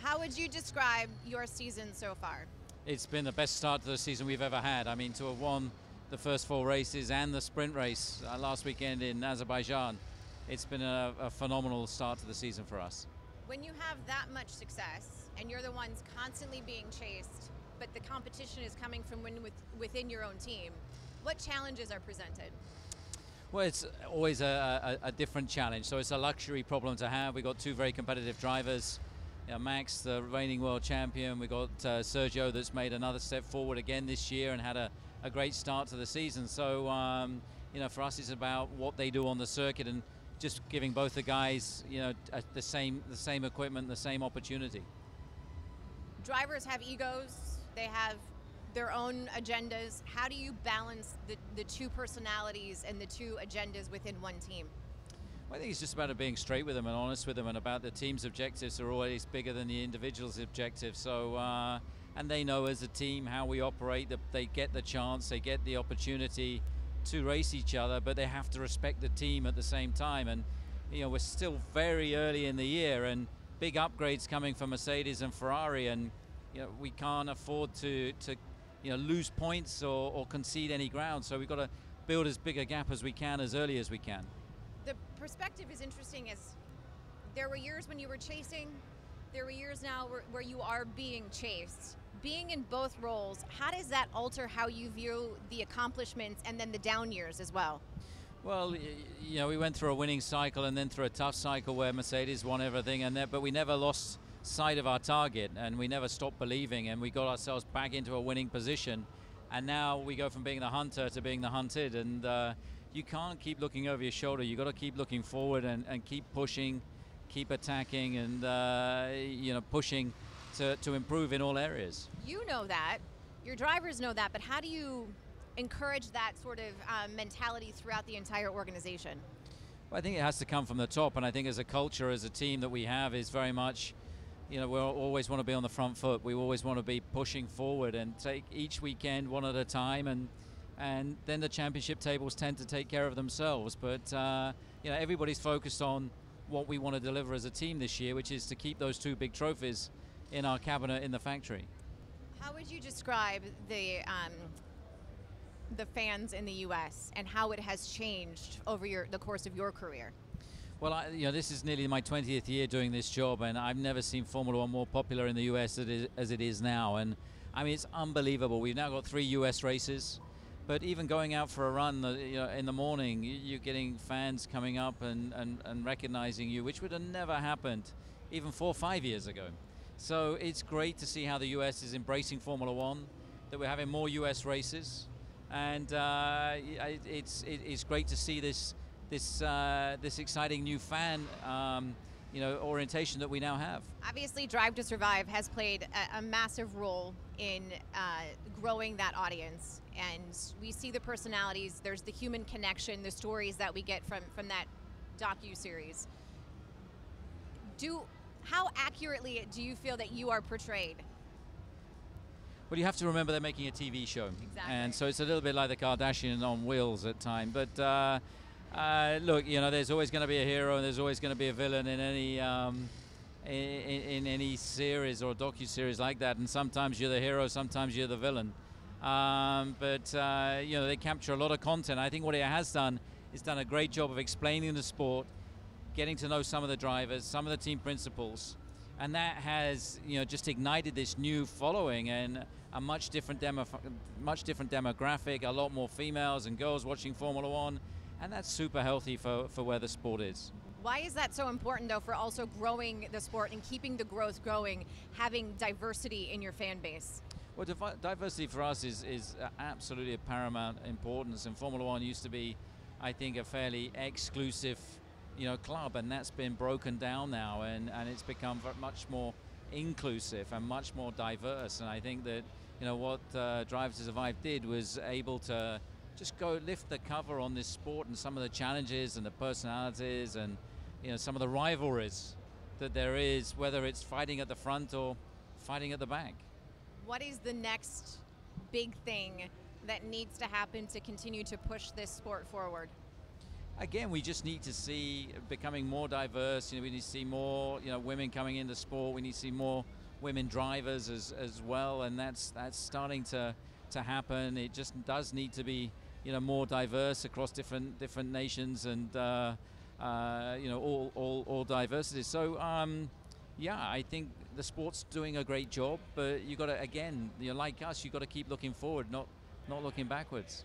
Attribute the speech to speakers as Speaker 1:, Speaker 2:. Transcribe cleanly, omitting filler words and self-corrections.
Speaker 1: How would you describe your season so far?
Speaker 2: It's been the best start to the season we've ever had. I mean, to have won the first 4 races and the sprint race last weekend in Azerbaijan, it's been a phenomenal start to the season for us.
Speaker 1: When you have that much success and you're the ones constantly being chased, but the competition is coming from within your own team, what challenges are presented?
Speaker 2: Well, it's always a different challenge, so it's a luxury problem to have. We've got 2 very competitive drivers. Max, the reigning world champion. We've got Sergio that's made another step forward again this year and had a great start to the season. So, for us it's about what they do on the circuit and just giving both the guys, the same equipment, the same opportunity.
Speaker 1: Drivers have egos. They have their own agendas. How do you balance the 2 personalities and the 2 agendas within one team?
Speaker 2: Well, I think it's just about being straight with them and honest with them, and about the team's objectives are always bigger than the individual's objectives. So, and they know as a team how we operate, that they get the chance, they get the opportunity to race each other, but they have to respect the team at the same time. And we're still very early in the year, and big upgrades coming from Mercedes and Ferrari, and we can't afford to lose points or concede any ground. So we've got to build as big a gap as we can as early as we can.
Speaker 1: The perspective is interesting, as there were years when you were chasing, there were years now where you are being chased. Being in both roles, how does that alter how you view the accomplishments and then the down years as well?
Speaker 2: Well, we went through a winning cycle and then through a tough cycle where Mercedes won everything, but we never lost sight of our target, and we never stopped believing, and we got ourselves back into a winning position. And now we go from being the hunter to being the hunted, and you can't keep looking over your shoulder. You've got to keep looking forward and keep pushing, keep attacking, and pushing to improve in all areas.
Speaker 1: You know that, your drivers know that, but how do you encourage that sort of mentality throughout the entire organization?
Speaker 2: Well, I think it has to come from the top, and I think as a culture, as a team that we have, is very much, we always want to be on the front foot. We always want to be pushing forward and take each weekend one at a time, and then the championship tables tend to take care of themselves. But everybody's focused on what we want to deliver as a team this year, which is to keep those 2 big trophies in our cabinet in the factory.
Speaker 1: How would you describe the fans in the U.S. and how it has changed over the course of your career?
Speaker 2: Well, this is nearly my 20th year doing this job, and I've never seen Formula One more popular in the U.S. as it is now. And I mean, it's unbelievable. We've now got 3 U.S. races. But even going out for a run in the morning, you're getting fans coming up and recognizing you, which would have never happened even 4 or 5 years ago. So it's great to see how the US is embracing Formula One, that we're having more US races, and it's great to see this exciting new fan orientation that we now have.
Speaker 1: Obviously, Drive to Survive has played a massive role in growing that audience, and we see the personalities. There's the human connection, the stories that we get from that docu-series. How accurately do you feel that you are portrayed?
Speaker 2: Well, you have to remember they're making a TV show.
Speaker 1: Exactly.
Speaker 2: And so it's a little bit like the Kardashians on wheels at times. But look, there's always going to be a hero and there's always going to be a villain in any series or docu-series like that. And sometimes you're the hero, sometimes you're the villain. But they capture a lot of content. I think what it has done is done a great job of explaining the sport, getting to know some of the drivers, some of the team principals, and that has just ignited this new following and a much different demographic, a lot more females and girls watching Formula One, and that's super healthy for where the sport is.
Speaker 1: Why is that so important, though, for also growing the sport and keeping the growth going, having diversity in your fan base?
Speaker 2: Well, diversity for us is absolutely of paramount importance, and Formula One used to be, I think, a fairly exclusive club, and that's been broken down now, and it's become much more inclusive and much more diverse. And I think that what Drive to Survive did was able to just go lift the cover on this sport and some of the challenges and the personalities and some of the rivalries that there is, whether it's fighting at the front or fighting at the back.
Speaker 1: What is the next big thing that needs to happen to continue to push this sport forward?
Speaker 2: Again, we just need to see becoming more diverse. We need to see more, women coming into sport. We need to see more women drivers as well, and that's starting to happen. It just does need to be, more diverse across different nations and all diversity. So yeah, I think the sport's doing a great job, but you got to, again, like us, you got to keep looking forward, not looking backwards.